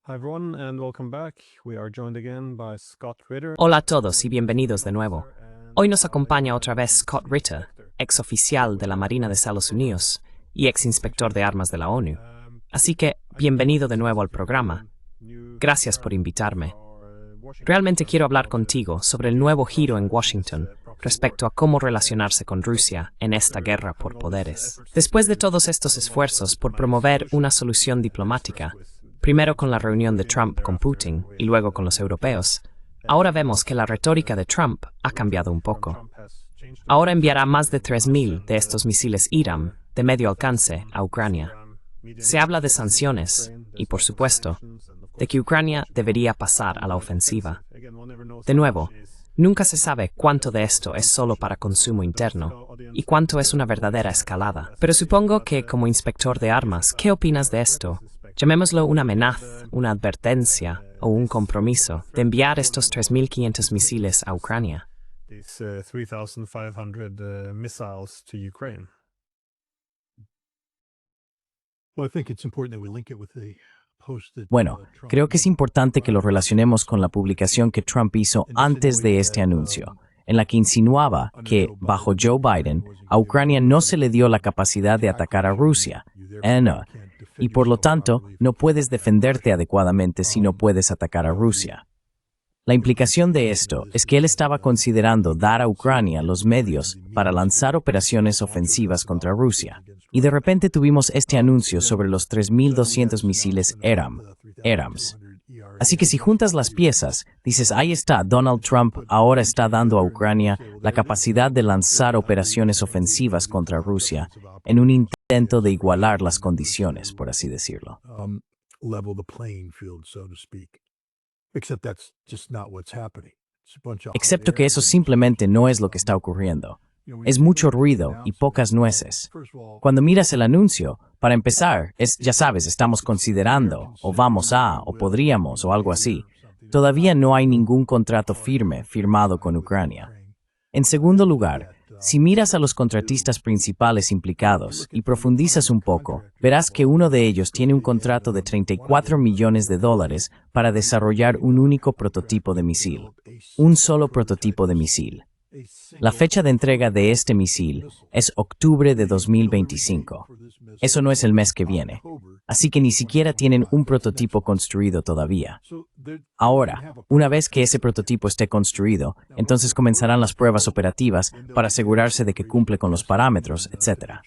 Hi everyone and welcome back. We are joined again by Scott Ritter. Hola a todos y bienvenidos de nuevo. Hoy nos acompaña otra vez Scott Ritter, ex oficial de la Marina de Estados Unidos y ex inspector de armas de la ONU. Así que, bienvenido de nuevo al programa. Gracias por invitarme. Realmente quiero hablar contigo sobre el nuevo giro en Washington respecto a cómo relacionarse con Rusia en esta guerra por poderes. Después de todos estos esfuerzos por promover una solución diplomática, primero con la reunión de Trump con Putin y luego con los europeos, ahora vemos que la retórica de Trump ha cambiado un poco. Ahora enviará más de 3.000 de estos misiles IRAM de medio alcance a Ucrania. Se habla de sanciones y, por supuesto, de que Ucrania debería pasar a la ofensiva. De nuevo, nunca se sabe cuánto de esto es solo para consumo interno y cuánto es una verdadera escalada. Pero supongo que, como inspector de armas, ¿qué opinas de esto? Llamémoslo una amenaza, una advertencia o un compromiso de enviar estos 3.500 misiles a Ucrania. These 3,500 missiles to Ukraine. Well, I think it's important that we link it with the post that, Bueno, Trump creo que es importante que lo relacionemos con la publicación que Trump hizo antes de este anuncio, en la que insinuaba que, bajo Joe Biden, a Ucrania no se le dio la capacidad de atacar a Rusia, y por lo tanto, no puedes defenderte adecuadamente si no puedes atacar a Rusia. La implicación de esto es que él estaba considerando dar a Ucrania los medios para lanzar operaciones ofensivas contra Rusia. Y de repente tuvimos este anuncio sobre los 3.200 misiles ERAMS. Así que si juntas las piezas, dices, ahí está, Donald Trump ahora está dando a Ucrania la capacidad de lanzar operaciones ofensivas contra Rusia en un intento de igualar las condiciones, por así decirlo. level the playing field, so to speak. Except that's just not what's happening. It's a bunch of Excepto que eso simplemente no es lo que está ocurriendo. Es mucho ruido y pocas nueces. Cuando miras el anuncio, para empezar, ya sabes, estamos considerando, o vamos a, o podríamos, o algo así. Todavía no hay ningún contrato firmado con Ucrania. En segundo lugar, si miras a los contratistas principales implicados y profundizas un poco, verás que uno de ellos tiene un contrato de $34 millones para desarrollar un único prototipo de misil. Un solo prototipo de misil. La fecha de entrega de este misil es octubre de 2025. Eso no es el mes que viene. Así que ni siquiera tienen un prototipo construido todavía. Ahora, una vez que ese prototipo esté construido, entonces comenzarán las pruebas operativas para asegurarse de que cumple con los parámetros, etc.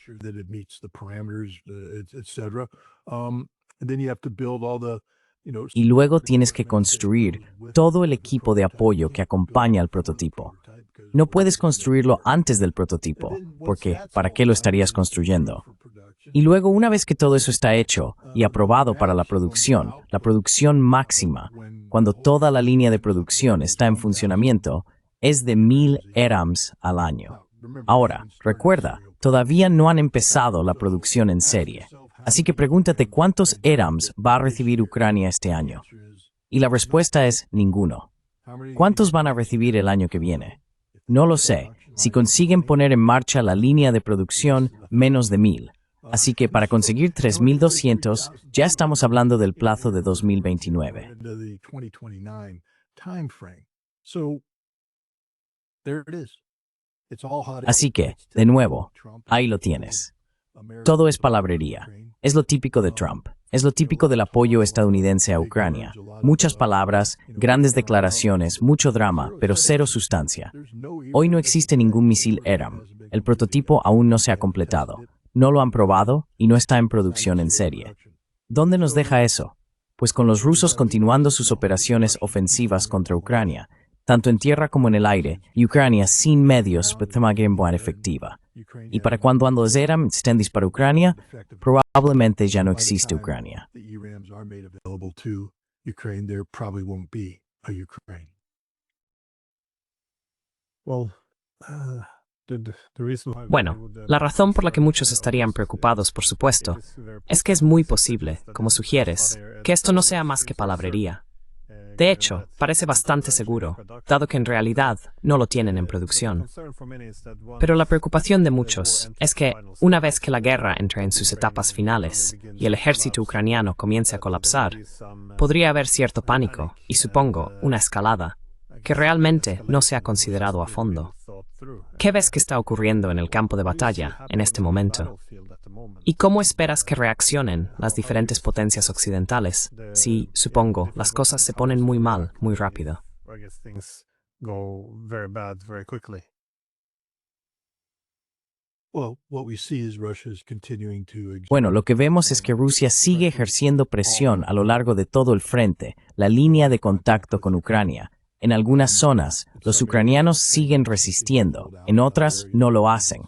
Y luego tienes que construir todo el equipo de apoyo que acompaña al prototipo. No puedes construirlo antes del prototipo, porque ¿para qué lo estarías construyendo? Y luego, una vez que todo eso está hecho y aprobado para la producción máxima, cuando toda la línea de producción está en funcionamiento, es de 1.000 ERAMS al año. Ahora, recuerda, todavía no han empezado la producción en serie. Así que pregúntate cuántos ERAMS va a recibir Ucrania este año. Y la respuesta es ninguno. ¿Cuántos van a recibir el año que viene? No lo sé. Si consiguen poner en marcha la línea de producción, menos de 1.000. Así que para conseguir 3.200, ya estamos hablando del plazo de 2029. Así que, de nuevo, ahí lo tienes. Todo es palabrería. Es lo típico de Trump. Es lo típico del apoyo estadounidense a Ucrania. Muchas palabras, grandes declaraciones, mucho drama, pero cero sustancia. Hoy no existe ningún misil ERAM. El prototipo aún no se ha completado. No lo han probado y no está en producción en serie. ¿Dónde nos deja eso? Pues con los rusos continuando sus operaciones ofensivas contra Ucrania, tanto en tierra como en el aire, y Ucrania sin medios para buena efectiva. Y para cuando los ERAM estén para Ucrania, probablemente ya no existe Ucrania. Bueno, la razón por la que muchos estarían preocupados, por supuesto, es que es muy posible, como sugieres, que esto no sea más que palabrería. De hecho, parece bastante seguro, dado que en realidad no lo tienen en producción. Pero la preocupación de muchos es que, una vez que la guerra entre en sus etapas finales y el ejército ucraniano comience a colapsar, podría haber cierto pánico y, supongo, una escalada, que realmente no se ha considerado a fondo. ¿Qué ves que está ocurriendo en el campo de batalla en este momento? ¿Y cómo esperas que reaccionen las diferentes potencias occidentales si, supongo, las cosas se ponen muy mal muy rápido? Bueno, lo que vemos es que Rusia sigue ejerciendo presión a lo largo de todo el frente, la línea de contacto con Ucrania. En algunas zonas, los ucranianos siguen resistiendo, en otras no lo hacen.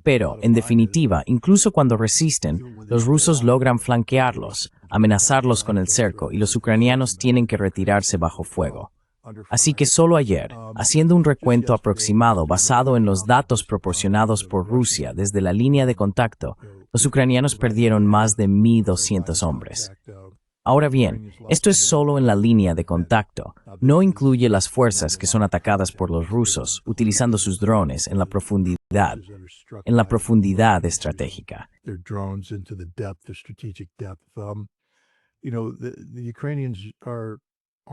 Pero, en definitiva, incluso cuando resisten, los rusos logran flanquearlos, amenazarlos con el cerco y los ucranianos tienen que retirarse bajo fuego. Así que solo ayer, haciendo un recuento aproximado basado en los datos proporcionados por Rusia desde la línea de contacto, los ucranianos perdieron más de 1.200 hombres. Ahora bien, esto es solo en la línea de contacto. No incluye las fuerzas que son atacadas por los rusos utilizando sus drones en la profundidad estratégica.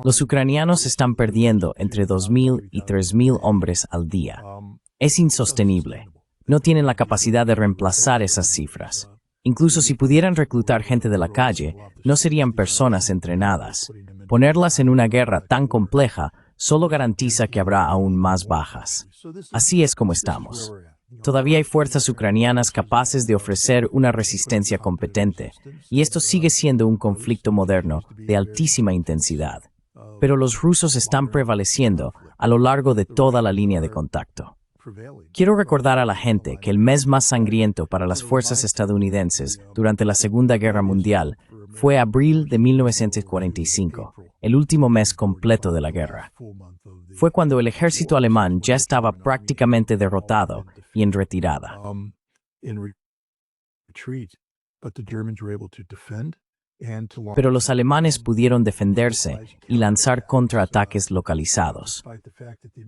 Los ucranianos están perdiendo entre 2.000 y 3.000 hombres al día. Es insostenible. No tienen la capacidad de reemplazar esas cifras. Incluso si pudieran reclutar gente de la calle, no serían personas entrenadas. Ponerlas en una guerra tan compleja solo garantiza que habrá aún más bajas. Así es como estamos. Todavía hay fuerzas ucranianas capaces de ofrecer una resistencia competente, y esto sigue siendo un conflicto moderno de altísima intensidad. Pero los rusos están prevaleciendo a lo largo de toda la línea de contacto. Quiero recordar a la gente que el mes más sangriento para las fuerzas estadounidenses durante la Segunda Guerra Mundial fue abril de 1945, el último mes completo de la guerra. Fue cuando el ejército alemán ya estaba prácticamente derrotado y en retirada. Pero los alemanes pudieron defenderse y lanzar contraataques localizados.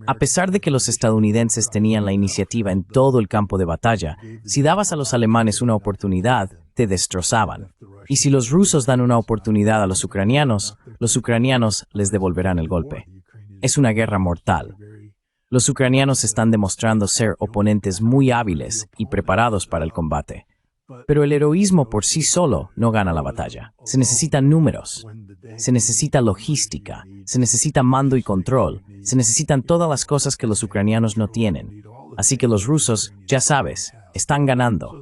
A pesar de que los estadounidenses tenían la iniciativa en todo el campo de batalla, si dabas a los alemanes una oportunidad, te destrozaban. Y si los rusos dan una oportunidad a los ucranianos les devolverán el golpe. Es una guerra mortal. Los ucranianos están demostrando ser oponentes muy hábiles y preparados para el combate. Pero el heroísmo por sí solo no gana la batalla. Se necesitan números, se necesita logística, se necesita mando y control, se necesitan todas las cosas que los ucranianos no tienen. Así que los rusos, ya sabes, están ganando.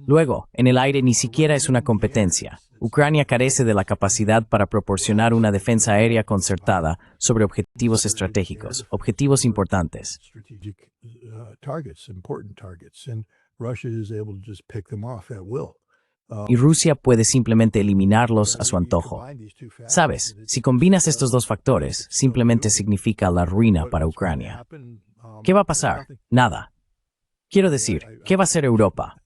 Luego, en el aire ni siquiera es una competencia. Ucrania carece de la capacidad para proporcionar una defensa aérea concertada sobre objetivos estratégicos, objetivos importantes. Y Rusia puede simplemente eliminarlos a su antojo. Sabes, si combinas estos dos factores, simplemente significa la ruina para Ucrania. ¿Qué va a pasar? Nada. Quiero decir, ¿qué va a hacer Europa?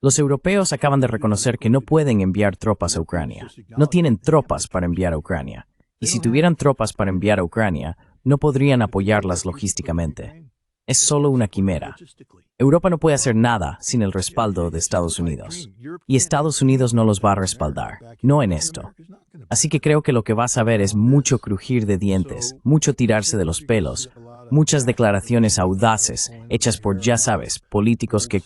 Los europeos acaban de reconocer que no pueden enviar tropas a Ucrania. No tienen tropas para enviar a Ucrania. Y si tuvieran tropas para enviar a Ucrania, no podrían apoyarlas logísticamente. Es solo una quimera. Europa no puede hacer nada sin el respaldo de Estados Unidos. Y Estados Unidos no los va a respaldar, no en esto. Así que creo que lo que vas a ver es mucho crujir de dientes, mucho tirarse de los pelos, muchas declaraciones audaces hechas por, ya sabes, políticos que...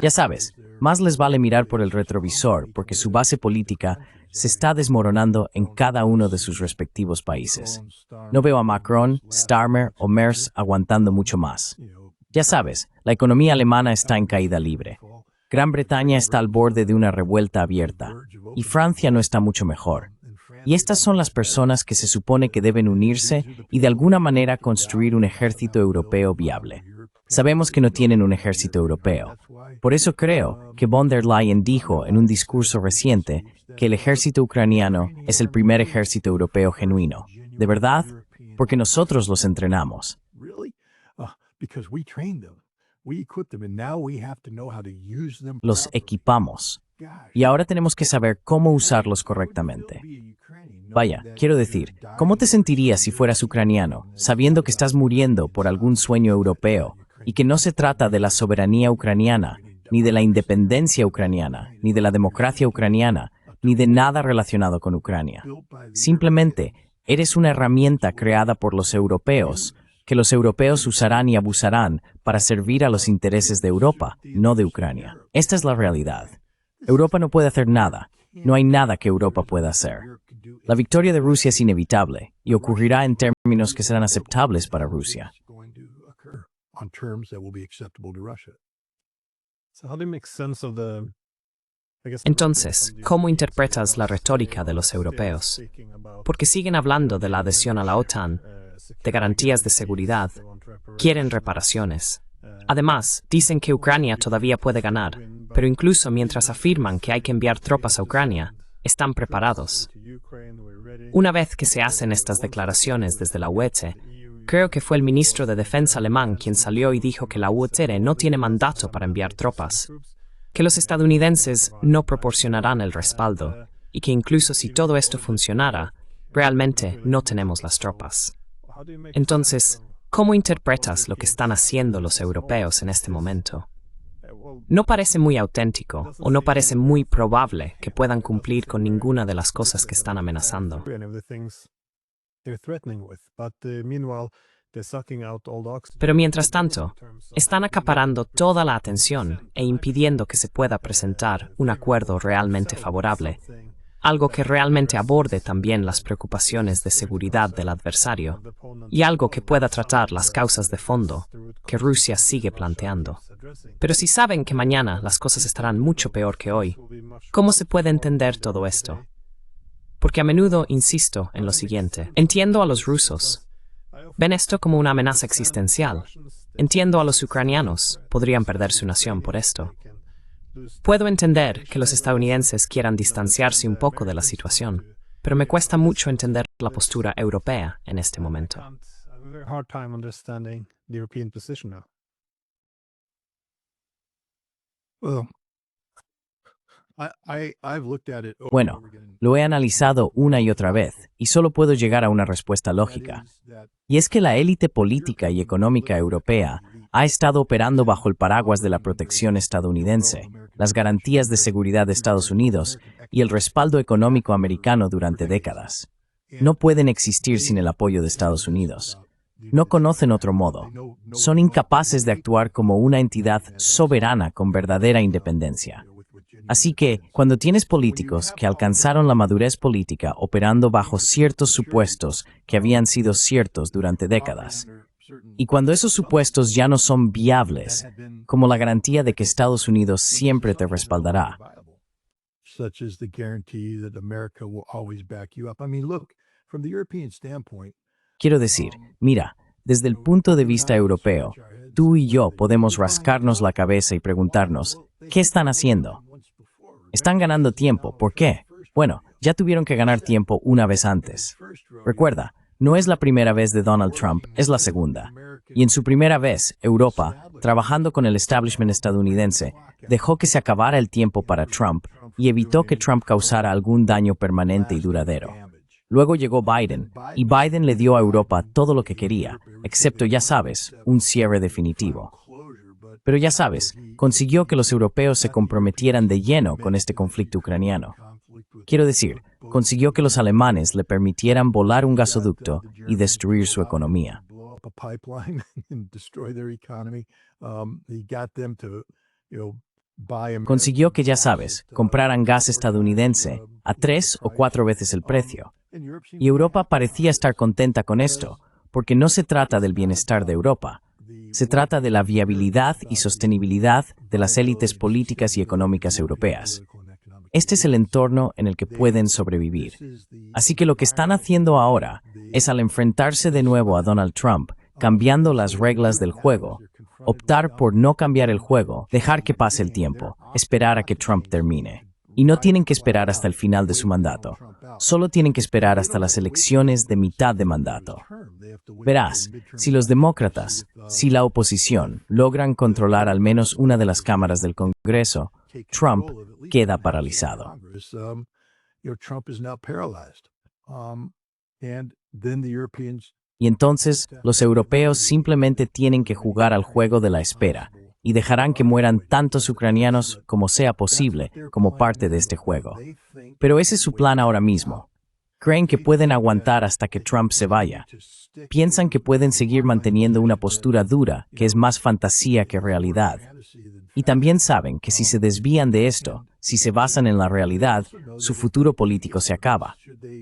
Ya sabes, más les vale mirar por el retrovisor porque su base política se está desmoronando en cada uno de sus respectivos países. No veo a Macron, Starmer o Merz aguantando mucho más. Ya sabes, la economía alemana está en caída libre. Gran Bretaña está al borde de una revuelta abierta y Francia no está mucho mejor. Y estas son las personas que se supone que deben unirse y de alguna manera construir un ejército europeo viable. Sabemos que no tienen un ejército europeo. Por eso creo que von der Leyen dijo en un discurso reciente que el ejército ucraniano es el primer ejército europeo genuino. ¿De verdad? Porque nosotros los entrenamos. Los equipamos. Y ahora tenemos que saber cómo usarlos correctamente. Vaya, quiero decir, ¿cómo te sentirías si fueras ucraniano, sabiendo que estás muriendo por algún sueño europeo y que no se trata de la soberanía ucraniana, ni de la independencia ucraniana, ni de la democracia ucraniana, ni de nada relacionado con Ucrania? Simplemente, eres una herramienta creada por los europeos, que los europeos usarán y abusarán para servir a los intereses de Europa, no de Ucrania. Esta es la realidad. Europa no puede hacer nada. No hay nada que Europa pueda hacer. La victoria de Rusia es inevitable y ocurrirá en términos que serán aceptables para Rusia. Entonces, ¿cómo interpretas la retórica de los europeos? Porque siguen hablando de la adhesión a la OTAN, de garantías de seguridad, quieren reparaciones. Además, dicen que Ucrania todavía puede ganar, pero incluso mientras afirman que hay que enviar tropas a Ucrania, están preparados. Una vez que se hacen estas declaraciones desde la UE, creo que fue el ministro de Defensa alemán quien salió y dijo que la UE no tiene mandato para enviar tropas, que los estadounidenses no proporcionarán el respaldo y que incluso si todo esto funcionara, realmente no tenemos las tropas. Entonces, ¿cómo interpretas lo que están haciendo los europeos en este momento? No parece muy auténtico o no parece muy probable que puedan cumplir con ninguna de las cosas que están amenazando. Pero mientras tanto, están acaparando toda la atención e impidiendo que se pueda presentar un acuerdo realmente favorable, algo que realmente aborde también las preocupaciones de seguridad del adversario y algo que pueda tratar las causas de fondo que Rusia sigue planteando. Pero si saben que mañana las cosas estarán mucho peor que hoy, ¿cómo se puede entender todo esto? Porque a menudo insisto en lo siguiente. Entiendo a los rusos. Ven esto como una amenaza existencial. Entiendo a los ucranianos. Podrían perder su nación por esto. Puedo entender que los estadounidenses quieran distanciarse un poco de la situación, pero me cuesta mucho entender la postura europea en este momento. Bueno, lo he analizado una y otra vez y solo puedo llegar a una respuesta lógica. Y es que la élite política y económica europea ha estado operando bajo el paraguas de la protección estadounidense, las garantías de seguridad de Estados Unidos y el respaldo económico americano durante décadas. No pueden existir sin el apoyo de Estados Unidos. No conocen otro modo. Son incapaces de actuar como una entidad soberana con verdadera independencia. Así que, cuando tienes políticos que alcanzaron la madurez política operando bajo ciertos supuestos que habían sido ciertos durante décadas, y cuando esos supuestos ya no son viables, como la garantía de que Estados Unidos siempre te respaldará, quiero decir, mira, desde el punto de vista europeo, tú y yo podemos rascarnos la cabeza y preguntarnos, ¿qué están haciendo? Están ganando tiempo. ¿Por qué? Bueno, ya tuvieron que ganar tiempo una vez antes. Recuerda, no es la primera vez de Donald Trump, es la segunda. Y en su primera vez, Europa, trabajando con el establishment estadounidense, dejó que se acabara el tiempo para Trump y evitó que Trump causara algún daño permanente y duradero. Luego llegó Biden, y Biden le dio a Europa todo lo que quería, excepto, ya sabes, un cierre definitivo. Pero ya sabes, consiguió que los europeos se comprometieran de lleno con este conflicto ucraniano. Quiero decir, consiguió que los alemanes le permitieran volar un gasoducto y destruir su economía. Consiguió que, ya sabes, compraran gas estadounidense a 3 o 4 veces el precio. Y Europa parecía estar contenta con esto, porque no se trata del bienestar de Europa. Se trata de la viabilidad y sostenibilidad de las élites políticas y económicas europeas. Este es el entorno en el que pueden sobrevivir. Así que lo que están haciendo ahora es, al enfrentarse de nuevo a Donald Trump, cambiando las reglas del juego, optar por no cambiar el juego, dejar que pase el tiempo, esperar a que Trump termine. Y no tienen que esperar hasta el final de su mandato. Solo tienen que esperar hasta las elecciones de mitad de mandato. Verás, si los demócratas, si la oposición, logran controlar al menos una de las cámaras del Congreso, Trump queda paralizado. Trump is now paralyzed. And then the Europeans Y entonces los europeos simplemente tienen que jugar al juego de la espera y dejarán que mueran tantos ucranianos como sea posible como parte de este juego. Pero ese es su plan ahora mismo. Creen que pueden aguantar hasta que Trump se vaya. Piensan que pueden seguir manteniendo una postura dura que es más fantasía que realidad. Y también saben que si se desvían de esto, si se basan en la realidad, su futuro político se acaba.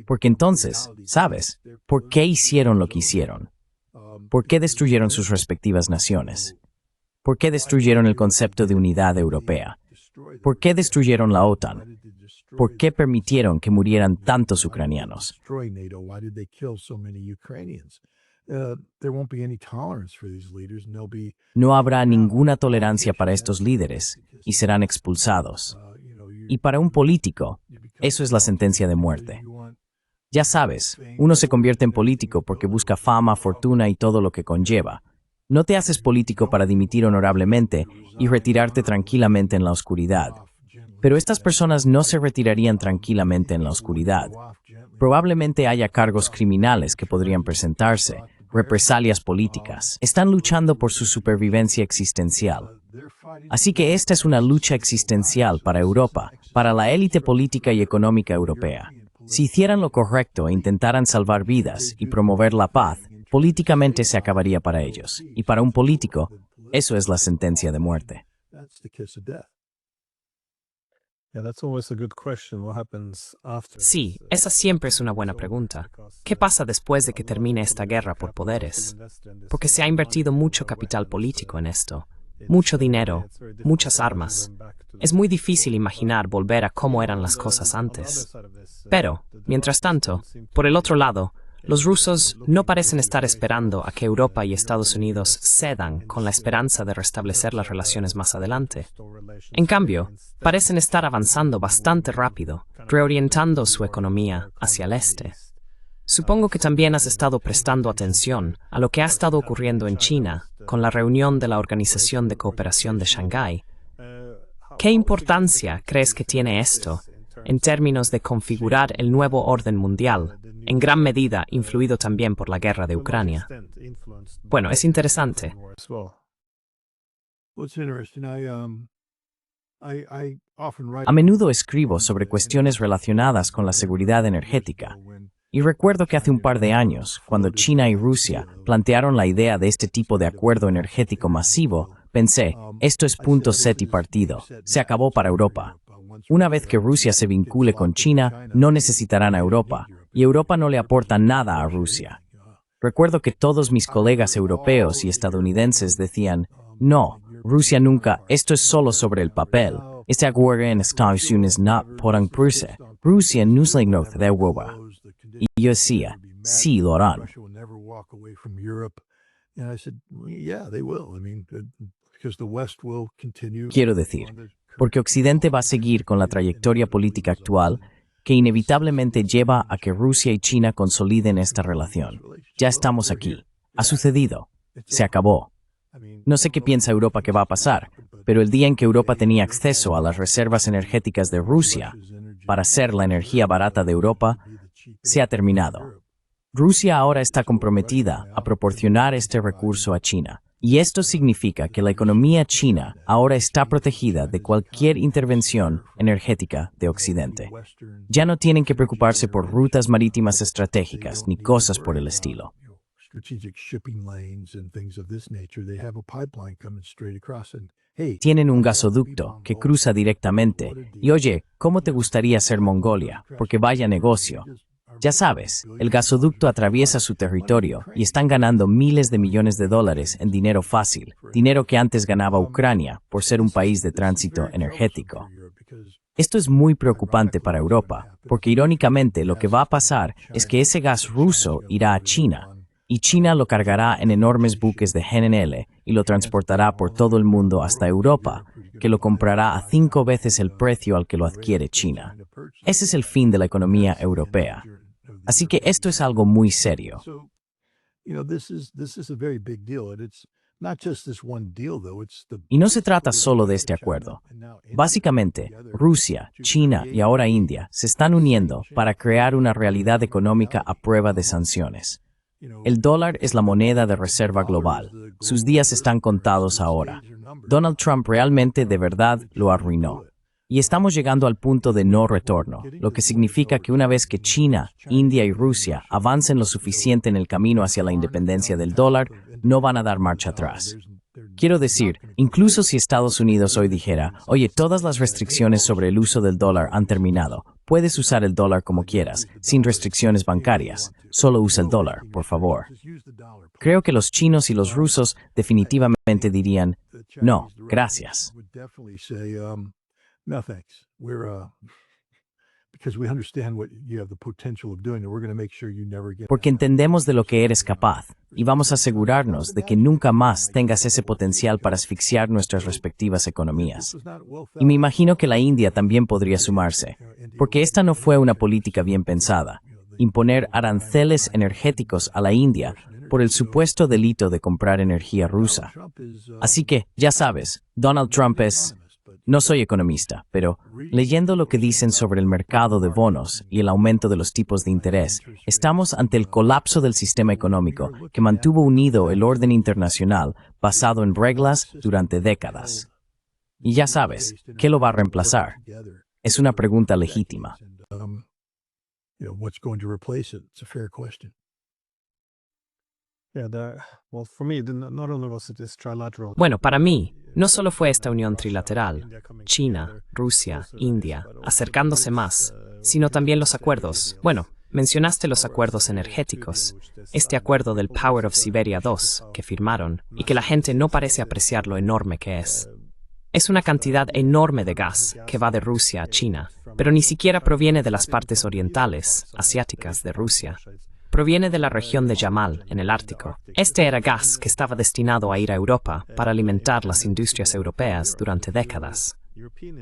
Porque entonces, ¿sabes? ¿Por qué hicieron lo que hicieron? ¿Por qué destruyeron sus respectivas naciones? ¿Por qué destruyeron el concepto de unidad europea? ¿Por qué destruyeron la OTAN? ¿Por qué permitieron que murieran tantos ucranianos? No habrá ninguna tolerancia para estos líderes y serán expulsados. Y para un político, eso es la sentencia de muerte. Ya sabes, uno se convierte en político porque busca fama, fortuna y todo lo que conlleva. No te haces político para dimitir honorablemente y retirarte tranquilamente en la oscuridad. Pero estas personas no se retirarían tranquilamente en la oscuridad. Probablemente haya cargos criminales que podrían presentarse, represalias políticas. Están luchando por su supervivencia existencial. Así que esta es una lucha existencial para Europa, para la élite política y económica europea. Si hicieran lo correcto e intentaran salvar vidas y promover la paz, políticamente se acabaría para ellos. Y para un político, eso es la sentencia de muerte. Sí, esa siempre es una buena pregunta. ¿Qué pasa después de que termine esta guerra por poderes? Porque se ha invertido mucho capital político en esto, mucho dinero, muchas armas. Es muy difícil imaginar volver a cómo eran las cosas antes. Pero, mientras tanto, por el otro lado, los rusos no parecen estar esperando a que Europa y Estados Unidos cedan con la esperanza de restablecer las relaciones más adelante. En cambio, parecen estar avanzando bastante rápido, reorientando su economía hacia el este. Supongo que también has estado prestando atención a lo que ha estado ocurriendo en China con la reunión de la Organización de Cooperación de Shanghái. ¿Qué importancia crees que tiene esto en términos de configurar el nuevo orden mundial, en gran medida influido también por la guerra de Ucrania? Bueno, es interesante. A menudo escribo sobre cuestiones relacionadas con la seguridad energética. Y recuerdo que hace un par de años, cuando China y Rusia plantearon la idea de este tipo de acuerdo energético masivo, pensé, esto es punto set y partido. Se acabó para Europa. Una vez que Rusia se vincule con China, no necesitarán a Europa, y Europa no le aporta nada a Rusia. Recuerdo que todos mis colegas europeos y estadounidenses decían, no, Rusia nunca, esto es solo sobre el papel. Este acuerdo en Estados Unidos no podrán Rusia. Rusia no se ignora de Europa. Y yo decía, sí lo harán. Quiero decir, porque Occidente va a seguir con la trayectoria política actual que inevitablemente lleva a que Rusia y China consoliden esta relación. Ya estamos aquí. Ha sucedido. Se acabó. No sé qué piensa Europa que va a pasar, pero el día en que Europa tenía acceso a las reservas energéticas de Rusia para ser la energía barata de Europa, se ha terminado. Rusia ahora está comprometida a proporcionar este recurso a China. Y esto significa que la economía china ahora está protegida de cualquier intervención energética de Occidente. Ya no tienen que preocuparse por rutas marítimas estratégicas ni cosas por el estilo. Tienen un gasoducto que cruza directamente. Y oye, ¿cómo te gustaría ser Mongolia? Porque vaya negocio. Ya sabes, el gasoducto atraviesa su territorio y están ganando miles de millones de dólares en dinero fácil, dinero que antes ganaba Ucrania por ser un país de tránsito energético. Esto es muy preocupante para Europa, porque irónicamente lo que va a pasar es que ese gas ruso irá a China, y China lo cargará en enormes buques de GNL y lo transportará por todo el mundo hasta Europa, que lo comprará a 5 veces el precio al que lo adquiere China. Ese es el fin de la economía europea. Así que esto es algo muy serio. Not just this one deal, though. It's the Y no se trata solo de este acuerdo. Básicamente, Rusia, China y ahora India se están uniendo para crear una realidad económica a prueba de sanciones. El dólar es la moneda de reserva global. Sus días están contados ahora. Donald Trump realmente de verdad lo arruinó. Y estamos llegando al punto de no retorno, lo que significa que una vez que China, India y Rusia avancen lo suficiente en el camino hacia la independencia del dólar, no van a dar marcha atrás. Quiero decir, incluso si Estados Unidos hoy dijera, oye, todas las restricciones sobre el uso del dólar han terminado, puedes usar el dólar como quieras, sin restricciones bancarias, solo usa el dólar, por favor. Creo que los chinos y los rusos definitivamente dirían, no, gracias. No, thanks. Because we understand what you have the potential of doing, and we're going to make sure you never get. Porque entendemos de lo que eres capaz, y vamos a asegurarnos de que nunca más tengas ese potencial para asfixiar nuestras respectivas economías. Y me imagino que la India también podría sumarse, porque esta no fue una política bien pensada, imponer aranceles energéticos a la India por el supuesto delito de comprar energía rusa. Así que, ya sabes, Donald Trump es... No soy economista, pero leyendo lo que dicen sobre el mercado de bonos y el aumento de los tipos de interés, estamos ante el colapso del sistema económico que mantuvo unido el orden internacional basado en reglas durante décadas. Y ya sabes, ¿qué lo va a reemplazar? Es una pregunta legítima. Bueno, para mí, no solo fue esta unión trilateral, China, Rusia, India, acercándose más, sino también los acuerdos. Bueno, mencionaste los acuerdos energéticos, este acuerdo del Power of Siberia 2 que firmaron y que la gente no parece apreciar lo enorme que es. Es una cantidad enorme de gas que va de Rusia a China, pero ni siquiera proviene de las partes orientales, asiáticas de Rusia. Proviene de la región de Yamal, en el Ártico. Este era gas que estaba destinado a ir a Europa para alimentar las industrias europeas durante décadas.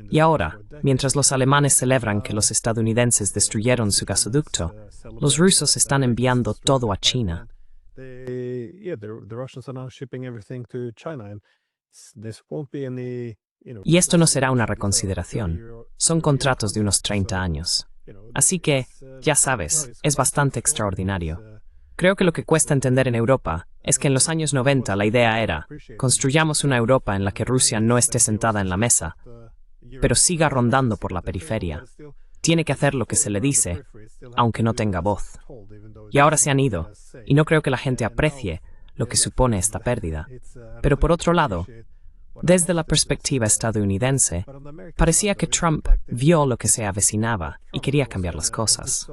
Y ahora, mientras los alemanes celebran que los estadounidenses destruyeron su gasoducto, los rusos están enviando todo a China. Y esto no será una reconsideración. Son contratos de unos 30 años. Así que, ya sabes, es bastante extraordinario. Creo que lo que cuesta entender en Europa es que en los años 90 la idea era, construyamos una Europa en la que Rusia no esté sentada en la mesa, pero siga rondando por la periferia. Tiene que hacer lo que se le dice, aunque no tenga voz. Y ahora se han ido, y no creo que la gente aprecie lo que supone esta pérdida. Pero por otro lado, desde la perspectiva estadounidense, parecía que Trump vio lo que se avecinaba y quería cambiar las cosas.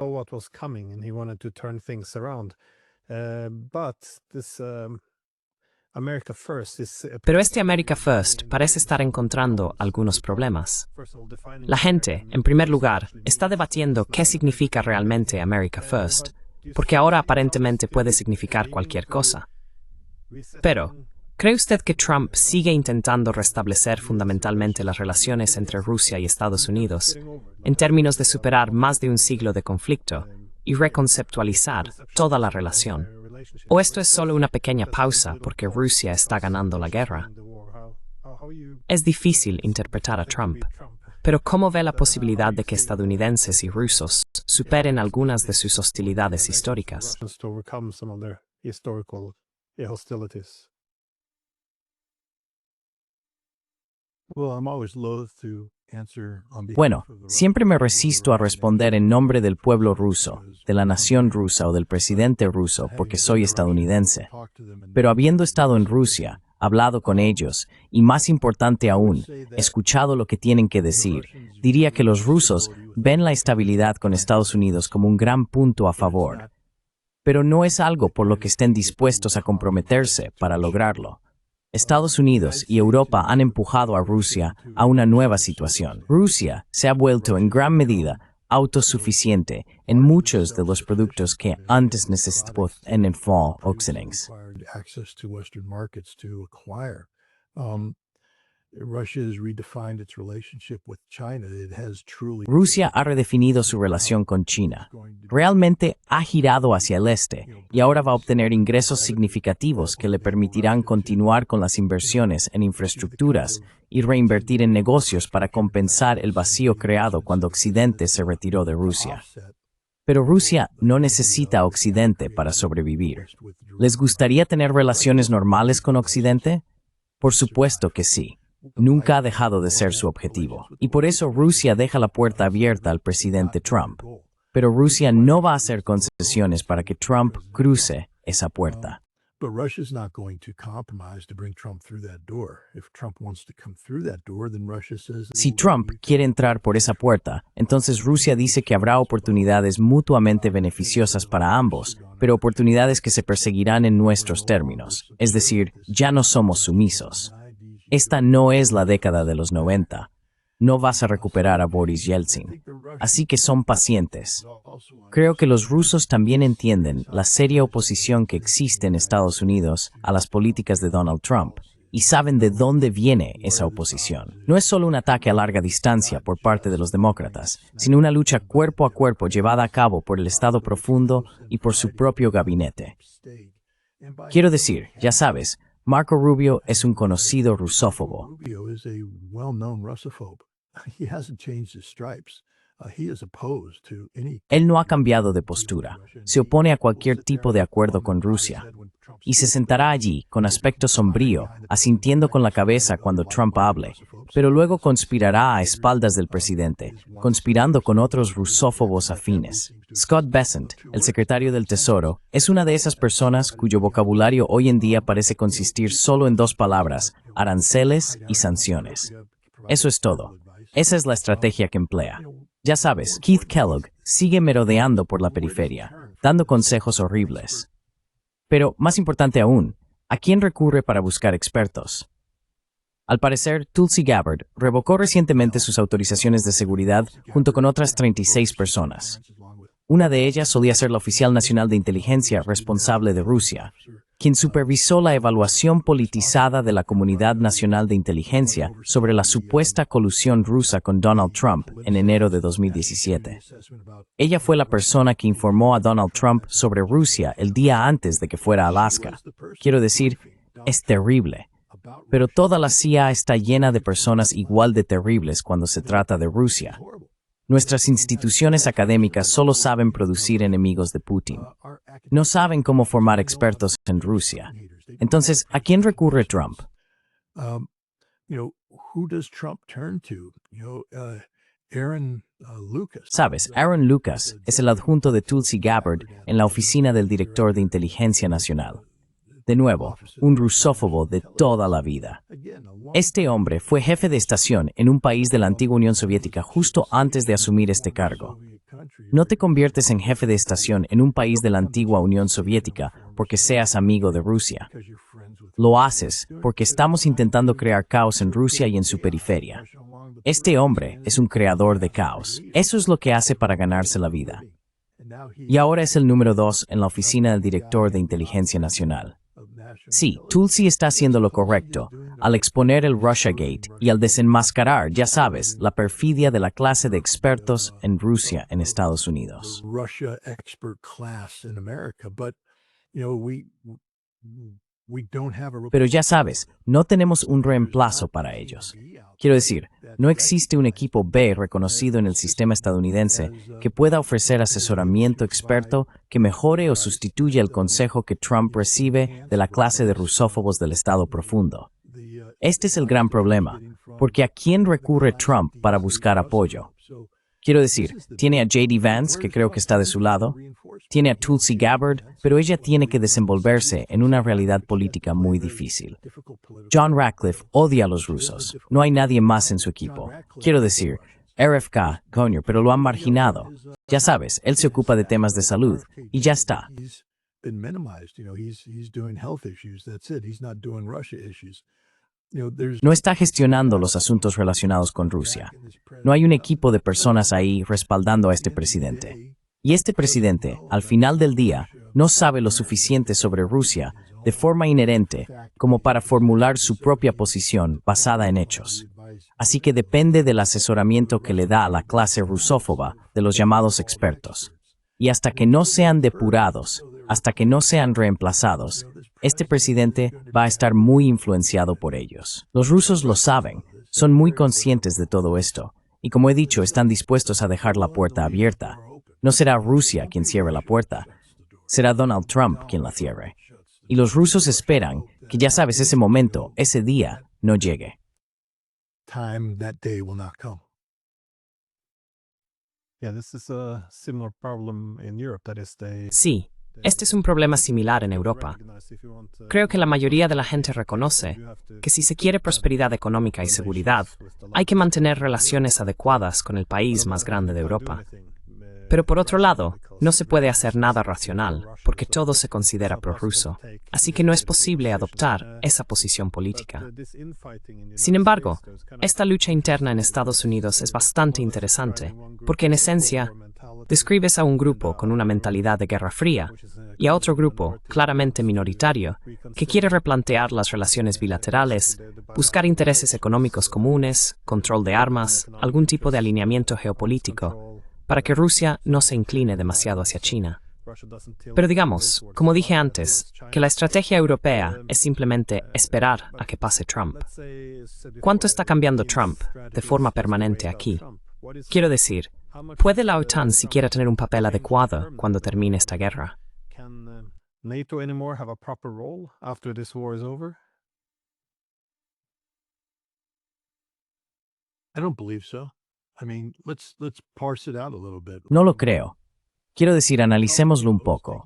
Pero este America First parece estar encontrando algunos problemas. La gente, en primer lugar, está debatiendo qué significa realmente America First, porque ahora aparentemente puede significar cualquier cosa. Pero, ¿cree usted que Trump sigue intentando restablecer fundamentalmente las relaciones entre Rusia y Estados Unidos, en términos de superar más de un siglo de conflicto y reconceptualizar toda la relación? ¿O esto es solo una pequeña pausa porque Rusia está ganando la guerra? Es difícil interpretar a Trump, pero ¿cómo ve la posibilidad de que estadounidenses y rusos superen algunas de sus hostilidades históricas? Bueno, siempre me resisto a responder en nombre del pueblo ruso, de la nación rusa o del presidente ruso porque soy estadounidense. Pero habiendo estado en Rusia, hablado con ellos y, más importante aún, escuchado lo que tienen que decir, diría que los rusos ven la estabilidad con Estados Unidos como un gran punto a favor. Pero no es algo por lo que estén dispuestos a comprometerse para lograrlo. Estados Unidos y Europa han empujado a Rusia a una nueva situación. Rusia se ha vuelto en gran medida autosuficiente en muchos de los productos que antes necesitaban en el Occidente. Russia has redefined its relationship with China. It has truly Rusia ha redefinido su relación con China. Realmente ha girado hacia el este y ahora va a obtener ingresos significativos que le permitirán continuar con las inversiones en infraestructuras y reinvertir en negocios para compensar el vacío creado cuando Occidente se retiró de Rusia. Pero Rusia no necesita a Occidente para sobrevivir. ¿Les gustaría tener relaciones normales con Occidente? Por supuesto que sí. Nunca ha dejado de ser su objetivo. Y por eso Rusia deja la puerta abierta al presidente Trump. Pero Rusia no va a hacer concesiones para que Trump cruce esa puerta. But Russia's not going to compromise to bring Trump through that door. If Trump wants to come through that door, then Russia says Si Trump quiere entrar por esa puerta, entonces Rusia dice que habrá oportunidades mutuamente beneficiosas para ambos, pero oportunidades que se perseguirán en nuestros términos. Es decir, ya no somos sumisos. Esta no es la década de los 90. No vas a recuperar a Boris Yeltsin. Así que son pacientes. Creo que los rusos también entienden la seria oposición que existe en Estados Unidos a las políticas de Donald Trump y saben de dónde viene esa oposición. No es solo un ataque a larga distancia por parte de los demócratas, sino una lucha cuerpo a cuerpo llevada a cabo por el Estado profundo y por su propio gabinete. Quiero decir, ya sabes, Marco Rubio es un conocido rusófobo. Rubio is a well-known Russophobe. He hasn't changed his stripes. He is opposed to any Él no ha cambiado de postura. Se opone a cualquier tipo de acuerdo con Rusia. Y se sentará allí, con aspecto sombrío, asintiendo con la cabeza cuando Trump hable, pero luego conspirará a espaldas del presidente, conspirando con otros rusófobos afines. Scott Bessent, el secretario del Tesoro, es una de esas personas cuyo vocabulario hoy en día parece consistir solo en dos palabras: aranceles y sanciones. Eso es todo. Esa es la estrategia que emplea. Ya sabes, Keith Kellogg sigue merodeando por la periferia, dando consejos horribles. Pero, más importante aún, ¿a quién recurre para buscar expertos? Al parecer, Tulsi Gabbard revocó recientemente sus autorizaciones de seguridad junto con otras 36 personas. Una de ellas solía ser la oficial nacional de inteligencia responsable de Rusia, quien supervisó la evaluación politizada de la Comunidad Nacional de Inteligencia sobre la supuesta colusión rusa con Donald Trump en enero de 2017. Ella fue la persona que informó a Donald Trump sobre Rusia el día antes de que fuera a Alaska. Quiero decir, es terrible. Pero toda la CIA está llena de personas igual de terribles cuando se trata de Rusia. Nuestras instituciones académicas solo saben producir enemigos de Putin. No saben cómo formar expertos en Rusia. Entonces, ¿a quién recurre Trump? Who does Trump turn to? Aaron Lucas. Sabes, Aaron Lucas es el adjunto de Tulsi Gabbard en la oficina del director de Inteligencia Nacional. De nuevo, un rusófobo de toda la vida. Este hombre fue jefe de estación en un país de la antigua Unión Soviética justo antes de asumir este cargo. No te conviertes en jefe de estación en un país de la antigua Unión Soviética porque seas amigo de Rusia. Lo haces porque estamos intentando crear caos en Rusia y en su periferia. Este hombre es un creador de caos. Eso es lo que hace para ganarse la vida. Y ahora es el número 2 en la oficina del director de Inteligencia Nacional. Sí, Tulsi está haciendo lo correcto al exponer el Russiagate y al desenmascarar, ya sabes, la perfidia de la clase de expertos en Rusia en Estados Unidos. Russia expert class in America, but we don't have a Pero ya sabes, no tenemos un reemplazo para ellos. Quiero decir, no existe un equipo B reconocido en el sistema estadounidense que pueda ofrecer asesoramiento experto que mejore o sustituya el consejo que Trump recibe de la clase de rusófobos del Estado profundo. Este es el gran problema, porque ¿a quién recurre Trump para buscar apoyo? Quiero decir, tiene a J.D. Vance, que creo que está de su lado, tiene a Tulsi Gabbard, pero ella tiene que desenvolverse en una realidad política muy difícil. John Ratcliffe odia a los rusos. No hay nadie más en su equipo. Quiero decir, RFK, coño, pero lo han marginado. Ya sabes, él se ocupa de temas de salud, y ya está. No está gestionando los asuntos relacionados con Rusia. No hay un equipo de personas ahí respaldando a este presidente. Y este presidente, al final del día, no sabe lo suficiente sobre Rusia de forma inherente, como para formular su propia posición basada en hechos. Así que depende del asesoramiento que le da a la clase rusófoba de los llamados expertos. Y hasta que no sean depurados, hasta que no sean reemplazados, este presidente va a estar muy influenciado por ellos. Los rusos lo saben, son muy conscientes de todo esto, y como he dicho, están dispuestos a dejar la puerta abierta. No será Rusia quien cierre la puerta, será Donald Trump quien la cierre. Y los rusos esperan que, ya sabes, ese momento, ese día, no llegue. Time that day will not come. Yeah, this is a similar problem in Europe. That is, Sí, este es un problema similar en Europa. Creo que la mayoría de la gente reconoce que si se quiere prosperidad económica y seguridad, hay que mantener relaciones adecuadas con el país más grande de Europa. Pero por otro lado, no se puede hacer nada racional, porque todo se considera prorruso. Así que no es posible adoptar esa posición política. Sin embargo, esta lucha interna en Estados Unidos es bastante interesante, porque en esencia, describes a un grupo con una mentalidad de Guerra Fría y a otro grupo, claramente minoritario, que quiere replantear las relaciones bilaterales, buscar intereses económicos comunes, control de armas, algún tipo de alineamiento geopolítico, para que Rusia no se incline demasiado hacia China. Pero digamos, como dije antes, que la estrategia europea es simplemente esperar a que pase Trump. ¿Cuánto está cambiando Trump de forma permanente aquí? Quiero decir, ¿puede la OTAN siquiera tener un papel adecuado cuando termine esta guerra? Can NATO anymore have a proper role after this war is over? I don't believe so. I mean, let's parse it out a little bit. No lo creo. Quiero decir, analicémoslo un poco.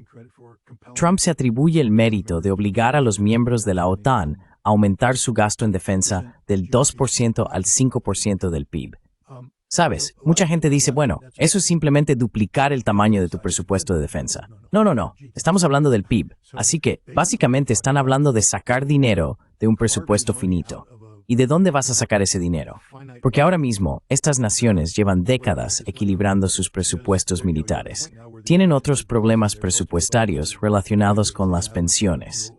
Trump se atribuye el mérito de obligar a los miembros de la OTAN a aumentar su gasto en defensa del 2% al 5% del PIB. ¿Sabes? Mucha gente dice, bueno, eso es simplemente duplicar el tamaño de tu presupuesto de defensa. No. Estamos hablando del PIB. Así que, básicamente, están hablando de sacar dinero de un presupuesto finito. ¿Y de dónde vas a sacar ese dinero? Porque ahora mismo, estas naciones llevan décadas equilibrando sus presupuestos militares. Tienen otros problemas presupuestarios relacionados con las pensiones.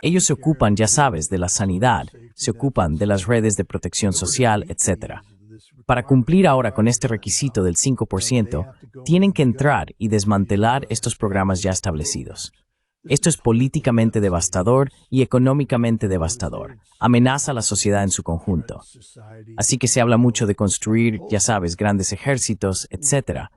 Ellos se ocupan, ya sabes, de la sanidad, se ocupan de las redes de protección social, etc. Para cumplir ahora con este requisito del 5%, tienen que entrar y desmantelar estos programas ya establecidos. Esto es políticamente devastador y económicamente devastador. Amenaza a la sociedad en su conjunto. Así que se habla mucho de construir, ya sabes, grandes ejércitos, etc.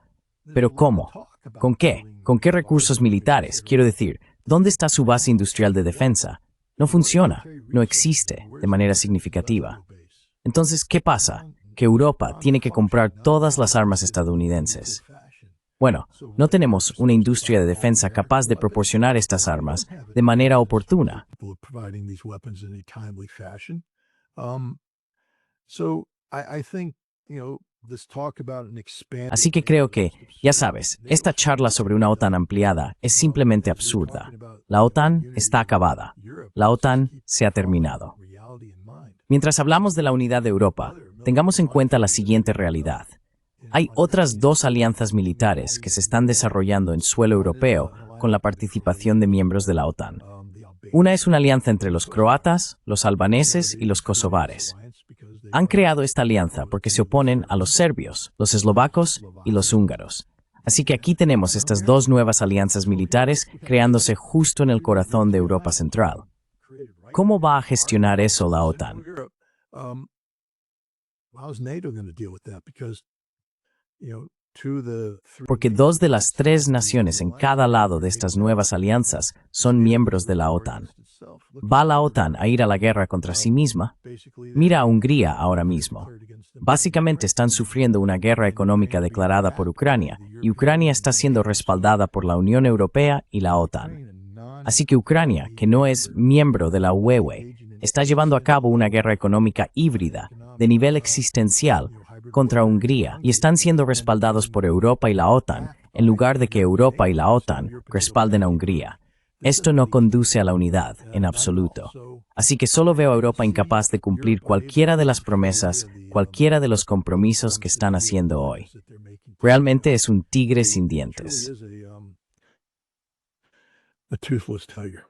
Pero ¿cómo? ¿Con qué? ¿Con qué recursos militares? Quiero decir, ¿dónde está su base industrial de defensa? No funciona, no existe de manera significativa. Entonces, ¿qué pasa? Que Europa tiene que comprar todas las armas estadounidenses. Bueno, no tenemos una industria de defensa capaz de proporcionar estas armas de manera oportuna. Así que creo que, ya sabes, esta charla sobre una OTAN ampliada es simplemente absurda. La OTAN está acabada. La OTAN se ha terminado. Mientras hablamos de la unidad de Europa, tengamos en cuenta la siguiente realidad. Hay otras dos alianzas militares que se están desarrollando en suelo europeo con la participación de miembros de la OTAN. Una es una alianza entre los croatas, los albaneses y los kosovares. Han creado esta alianza porque se oponen a los serbios, los eslovacos y los húngaros. Así que aquí tenemos estas dos nuevas alianzas militares creándose justo en el corazón de Europa Central. ¿Cómo va a gestionar eso la OTAN? Porque dos de las tres naciones en cada lado de estas nuevas alianzas son miembros de la OTAN. ¿Va la OTAN a ir a la guerra contra sí misma? Mira a Hungría ahora mismo. Básicamente están sufriendo una guerra económica declarada por Ucrania, y Ucrania está siendo respaldada por la Unión Europea y la OTAN. Así que Ucrania, que no es miembro de la UE, está llevando a cabo una guerra económica híbrida, de nivel existencial, contra Hungría, y están siendo respaldados por Europa y la OTAN, en lugar de que Europa y la OTAN respalden a Hungría. Esto no conduce a la unidad, en absoluto. Así que solo veo a Europa incapaz de cumplir cualquiera de las promesas, cualquiera de los compromisos que están haciendo hoy. Realmente es un tigre sin It really dientes. is a toothless tiger.